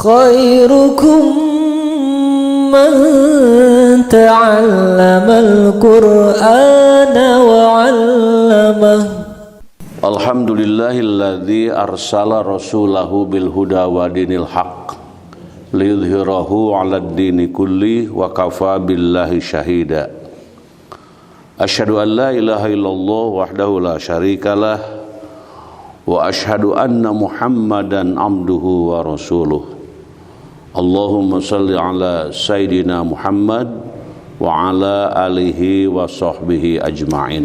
khairukum man ta'allamal Qur'ana wa 'allamah. Alhamdulillahilladzi arsala rasulahu bil huda wa dinil haq liyudhhirahu 'alad dini kulli wa kafa billahi syahida. Asyhadu an la ilaha illallah wahdahu la syarikalah wa asyhadu anna Muhammadan abduhu wa rasuluh. Allahumma salli ala sayyidina Muhammad wa ala alihi wa sahbihi ajma'in.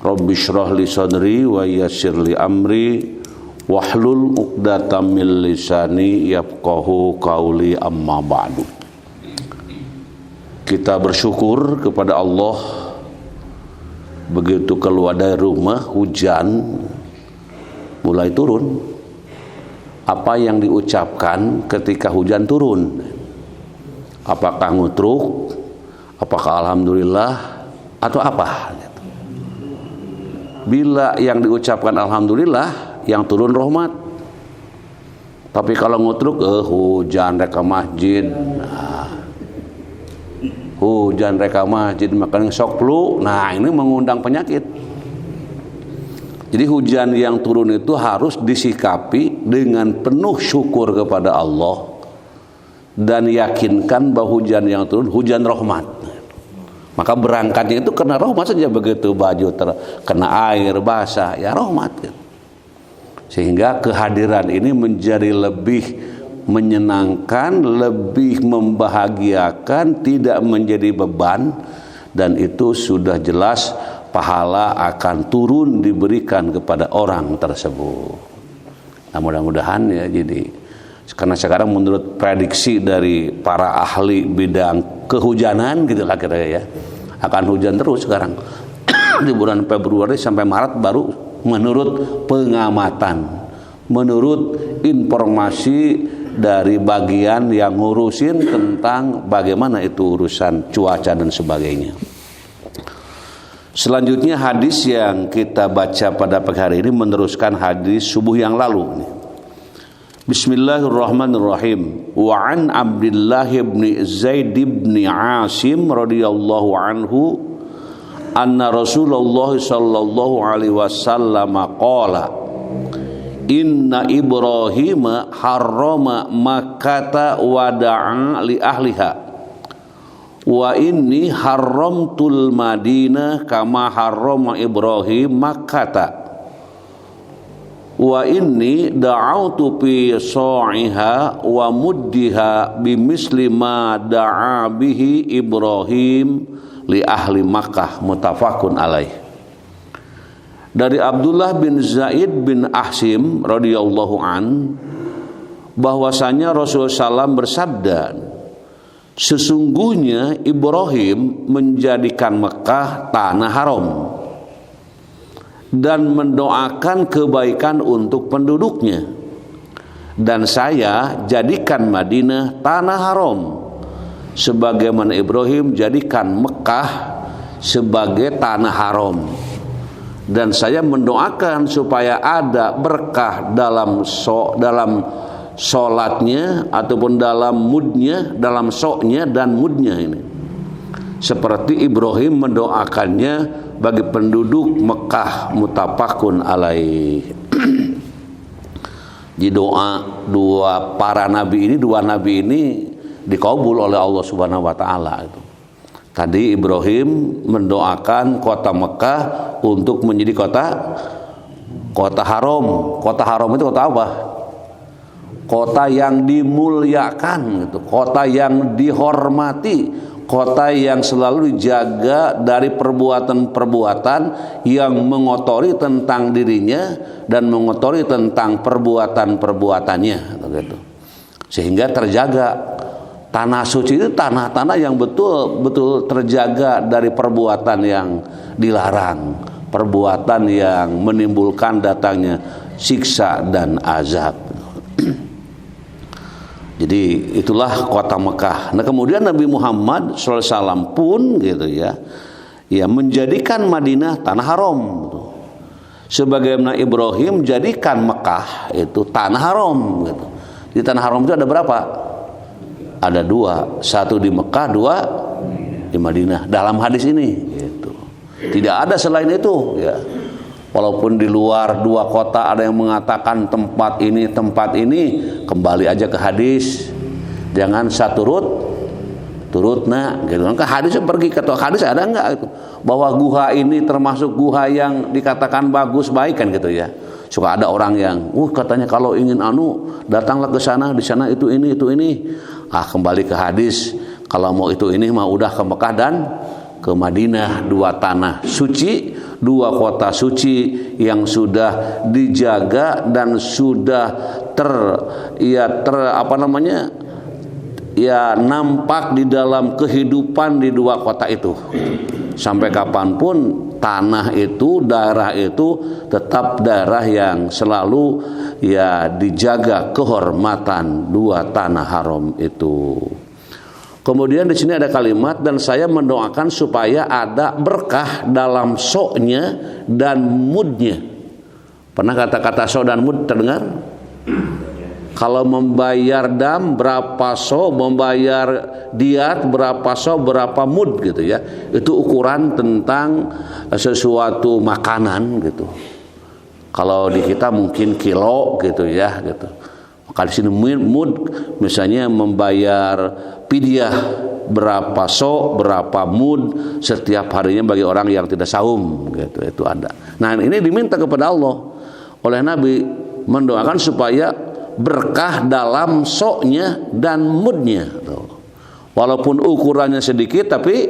Rabbi shrah li sadri wa yassir li amri wahlul 'uqdatam min lisani yafqahu qauli, amma ba'du. Kita bersyukur kepada Allah, begitu keluar dari rumah hujan mulai turun. Apa yang diucapkan ketika hujan turun? Apakah ngutruk? Apakah alhamdulillah atau apa? Bila yang diucapkan alhamdulillah, yang turun rahmat. Tapi kalau ngutruk, hujan reka masjid. Hujan reka masjid makanya sok flu. Nah, ini mengundang penyakit. Jadi hujan yang turun itu harus disikapi dengan penuh syukur kepada Allah dan yakinkan bahwa hujan yang turun hujan rahmat. Maka berangkatnya itu kena rahmat saja, begitu baju terkena air basah ya rahmat gitu. Sehingga kehadiran ini menjadi lebih menyenangkan, lebih membahagiakan, tidak menjadi beban, dan itu sudah jelas pahala akan turun diberikan kepada orang tersebut. Nah, mudah-mudahan ya, jadi karena sekarang menurut prediksi dari para ahli bidang kehujanan gitulah kira-kira ya, akan hujan terus sekarang di bulan Februari sampai Maret baru menurut pengamatan, menurut informasi dari bagian yang ngurusin tentang bagaimana itu urusan cuaca dan sebagainya. Selanjutnya hadis yang kita baca pada pagi hari ini meneruskan hadis subuh yang lalu. Bismillahirrahmanirrahim. Wa an Abdullah bin Zaid bin Asim radhiyallahu anhu anna Rasulullah sallallahu alaihi wasallam qala inna Ibrahim harrama Makkah wa da'a li ahliha wa inni haramtul Madinah kama harrama Ibrahim Makkah wa inni da'autu fi sa'iha wa muddiha bimisli ma da'a bihi Ibrahim li ahli Makkah, muttafaqun alaih. Dari Abdullah bin Zaid bin Asim radhiyallahu an bahwasanya Rasulullah SAW bersabda, sesungguhnya Ibrahim menjadikan Mekah tanah haram dan mendoakan kebaikan untuk penduduknya, dan saya jadikan Madinah tanah haram sebagaimana Ibrahim jadikan Mekah sebagai tanah haram, dan saya mendoakan supaya ada berkah dalam sholatnya ataupun dalam mudnya, dalam soknya dan mudnya ini, seperti Ibrahim mendoakannya bagi penduduk Mekah, muttafaqun alaih. Di dua nabi ini dikabul oleh Allah Subhanahu wa taala itu. Tadi Ibrahim mendoakan kota Mekah untuk menjadi kota haram. Kota haram itu kota apa? Kota yang dimuliakan gitu, kota yang dihormati, kota yang selalu dijaga dari perbuatan-perbuatan yang mengotori tentang dirinya dan mengotori tentang perbuatan-perbuatannya gitu. Sehingga terjaga. Tanah suci itu tanah-tanah yang betul-betul terjaga dari perbuatan yang dilarang, perbuatan yang menimbulkan datangnya siksa dan azab. Jadi itulah kota Mekah. Nah, kemudian Nabi Muhammad SAW pun gitu ya menjadikan Madinah tanah haram. Sebagaimana Ibrahim jadikan Mekah itu tanah haram gitu. Di tanah haram itu ada berapa? Ada 2, 1 di Mekah, 2 di Madinah. Dalam hadis ini, gitu. Tidak ada selain itu, ya. Walaupun di luar 2 kota ada yang mengatakan tempat ini, kembali aja ke hadis. Jangan turutna, gitu. Kan hadis pergi ke hadis ada enggak itu bahwa guha ini termasuk guha yang dikatakan bagus baik kan gitu ya. Suka ada orang yang katanya kalau ingin datanglah ke sana, di sana itu ini. Kembali ke hadis. Kalau mau itu ini mah udah ke Mekah dan ke Madinah, 2 tanah suci, 2 kota suci yang sudah dijaga dan sudah nampak di dalam kehidupan di 2 kota itu. Sampai kapanpun tanah itu, daerah itu tetap daerah yang selalu dijaga kehormatan 2 tanah haram itu. Kemudian di sini ada kalimat, dan saya mendoakan supaya ada berkah dalam soknya dan mudnya. Pernah kata-kata sok dan mud terdengar? Kalau membayar dam berapa so, membayar diat berapa so, berapa mud gitu ya. Itu ukuran tentang sesuatu makanan gitu. Kalau di kita mungkin kilo gitu ya gitu. Maka di sini mud misalnya membayar pidyah berapa so, berapa mud setiap harinya bagi orang yang tidak saum gitu. Itu ada. Nah, ini diminta kepada Allah oleh Nabi, mendoakan supaya berkah dalam soknya dan mudnya. Walaupun ukurannya sedikit tapi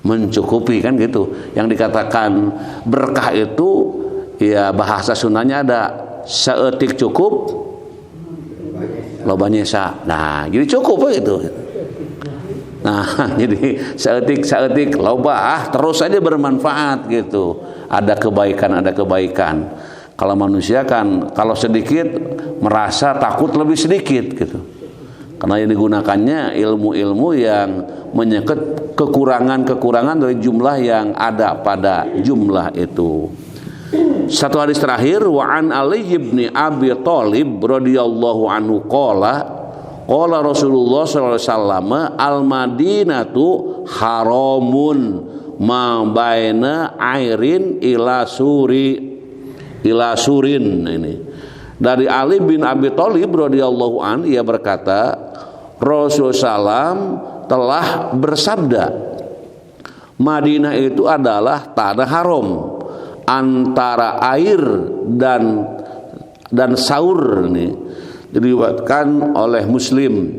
mencukupi kan gitu. Yang dikatakan berkah itu ya bahasa Sundanya ada seetik cukup lobanya sa. Nah, jadi cukup gitu. Nah, jadi seetik loba terus saja bermanfaat gitu. Ada kebaikan. Kalau manusia kan kalau sedikit merasa takut lebih sedikit gitu. Karena yang digunakannya ilmu-ilmu yang menyangkut kekurangan dari jumlah yang ada pada jumlah itu. Satu hadis terakhir, wa an Ali bin Abi Thalib radhiyallahu anhu qala Rasulullah sallallahu alaihi wasallam al-Madinatu haramun ma baina airin ila surin ini. Dari Ali bin Abi Thalib radhiyallahu an, ia berkata Rasulullah SAW telah bersabda, Madinah itu adalah tanah haram antara air dan saur. Ini diriwayatkan oleh Muslim.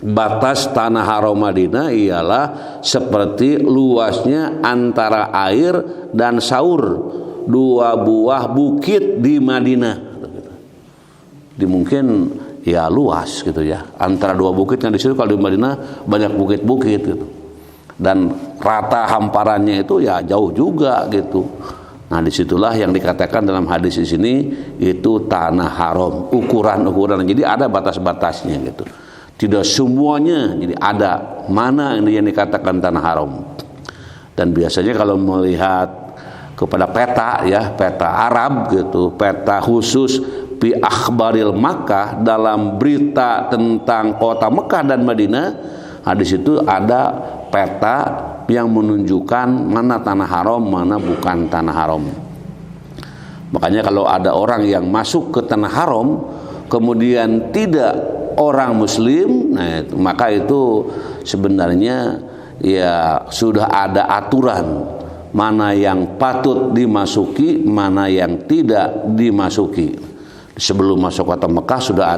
Batas tanah haram Madinah ialah seperti luasnya antara air dan saur, 2 buah bukit di Madinah. Mungkin ya luas gitu ya, antara 2 bukit yang di situ. Kalau di Madinah banyak bukit-bukit gitu, dan rata hamparannya itu ya jauh juga gitu. Nah, disitulah yang dikatakan dalam hadis di sini itu tanah haram, ukuran. Jadi ada batas-batasnya gitu. Tidak semuanya, jadi ada mana ini yang dikatakan tanah haram. Dan biasanya kalau melihat kepada peta Arab gitu, peta khusus bi akhbaril Makkah, dalam berita tentang kota Mekah dan Madinah, di situ ada peta yang menunjukkan mana tanah haram, mana bukan tanah haram. Makanya kalau ada orang yang masuk ke tanah haram kemudian tidak orang muslim, maka itu sebenarnya ya sudah ada aturan mana yang patut dimasuki, mana yang tidak dimasuki. Sebelum masuk kota Mekah sudah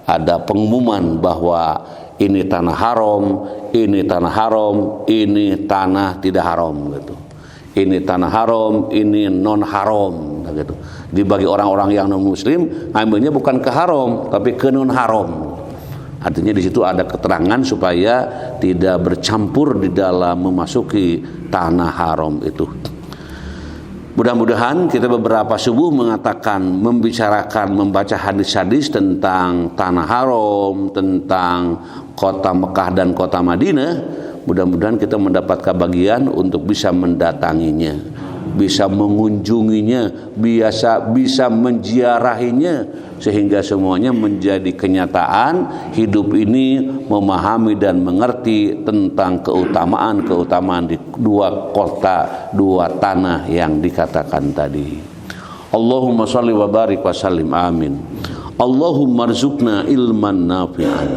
ada pengumuman bahwa ini tanah haram, ini tanah haram, ini tanah tidak haram gitu. Ini tanah haram, ini non haram gitu. Dibagi orang-orang yang non muslim, ambilnya bukan ke haram tapi ke non haram. Artinya di situ ada keterangan supaya tidak bercampur di dalam memasuki tanah haram itu. Mudah-mudahan kita beberapa subuh membaca hadis-hadis tentang tanah haram, tentang kota Mekah dan kota Madinah. Mudah-mudahan kita mendapat kebahagiaan untuk bisa mendatanginya bisa mengunjunginya, bisa menziarahinya, sehingga semuanya menjadi kenyataan hidup ini memahami dan mengerti tentang keutamaan di dua kota, dua tanah yang dikatakan tadi. Allahumma shalli wa barik wa sallim, amin. Allahumma rzuqna ilman nafi'an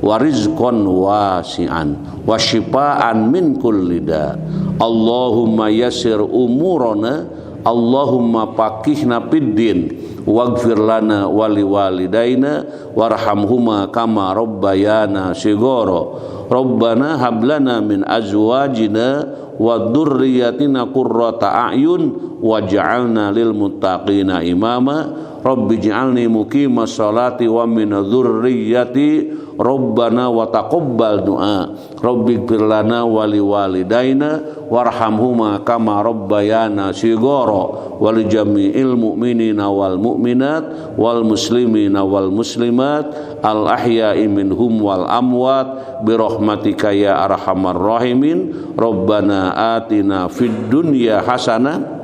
wa rizqan wasi'an wa shifaan min kulli da. Allahumma yassir umurana, Allahumma faqihna fid din waghfir lana wa liwalidaina warhamhuma kama rabbayana shighara. Rabbana hab lana min azwajina wa dzurriyyatina qurrata a'yun waj'alna lil muttaqina imama. Rabbi ij'alni muqimas sholati wa min dzurriyyati Rabbana wa taqabbal du'a. Rabbi ighfir lana wa liwalidaina warhamhuma kama rabbayana shighara wa li jami'il mu'minina wal mu'minat wal muslimina wal muslimat al ahya'i minhum wal amwat bi rahmatika ya arhamar rahimin. Rabbana atina fid dunya hasanah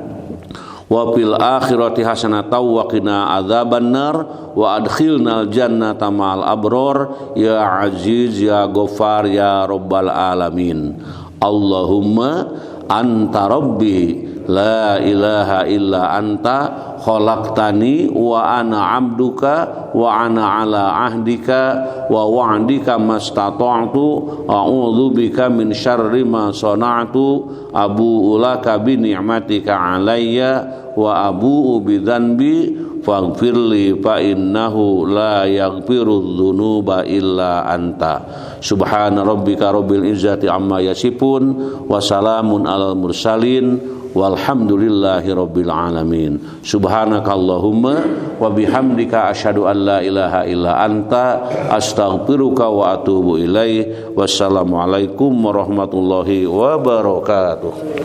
wa fil akhirati hasanatan wa qina adzabannar wa adkhilnal jannata ma'al abror ya aziz ya ghaffar ya rabbal alamin. Allahumma anta rabbi la ilaha illa anta khalaqtani wa ana abduka wa ana ala ahdika wa wa'dika mastata'tu a'udzu bika min syarri ma sana'tu abu'u laka bi ni'matika alayya wa abu'u bi dzanbi faghfirli fa innahu la yaghfiru dzunuba illa anta. Subhana rabbika rabbil izzati amma yasifun wa salamun alal mursalin walhamdulillahi rabbil alamin. Subhanakallahumma wa bihamdika asyhadu an la ilaha illa anta astaghfiruka wa atubu ilaik. Wassalamualaikum warahmatullahi wabarakatuh.